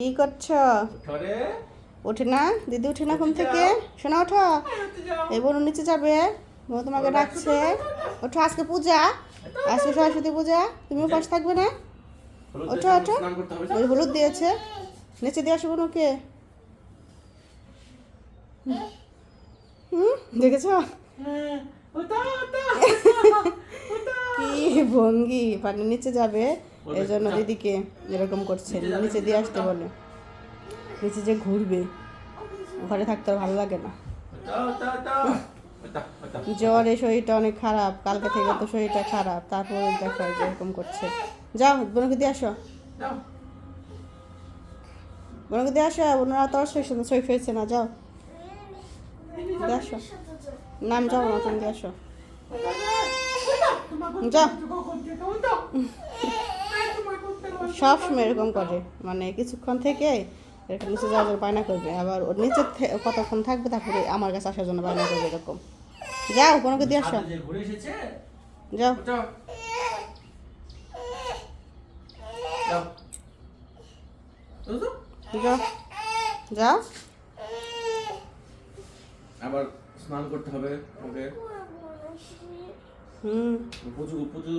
কি করছো? ওঠে না দিদি, উঠে না ঘুম থেকে। শোনা ওঠো, এই বোন নিচে যাবে, বোন তোমাকে ডাকছে। ওঠো, আজকে পূজা, আজকে সরস্বতী পূজা, তুমি উপাস থাকবে না? ওঠো ওঠো, ওই হলুদ দিয়েছে, নিচে দিয়ে আসো বোনকে। দেখেছো কি ভঙ্গি, পানি নিচে যাবে এই জন্য দিদিকে এরকম করছে, নিচে দিয়ে আসতে বলে। নিচে যে ঘুরবে, ঘরে থাকতে আর ভালো লাগে না। জ্বরে শরীরটা অনেক খারাপ, কালকে থেকে তো শরীরটা খারাপ, তারপরে দেখো এরকম করছে। যাও বোনকে দিয়ে আসো, বোনকে দিয়ে আসো, ওনারা তো সই ফেলছে না। যাও দিয়ে আসো, নাম যাও না, তুমি দিয়ে আসো, যাও। সবসময় এরকম করে, মানে কিছুক্ষণ থেকে এরকম নিচে যাওয়ার জন্য বায়না করবে, আবার ওর নিচে কতক্ষণ থাকবে তারপরে আমার কাছে আসার জন্য বায়না করবে এরকম। যাও কোনোকে দিয়ে আসো, যাও যাও যাও। আবার স্নান করতে হবে ওকে। হুম প্রচুর প্রচুর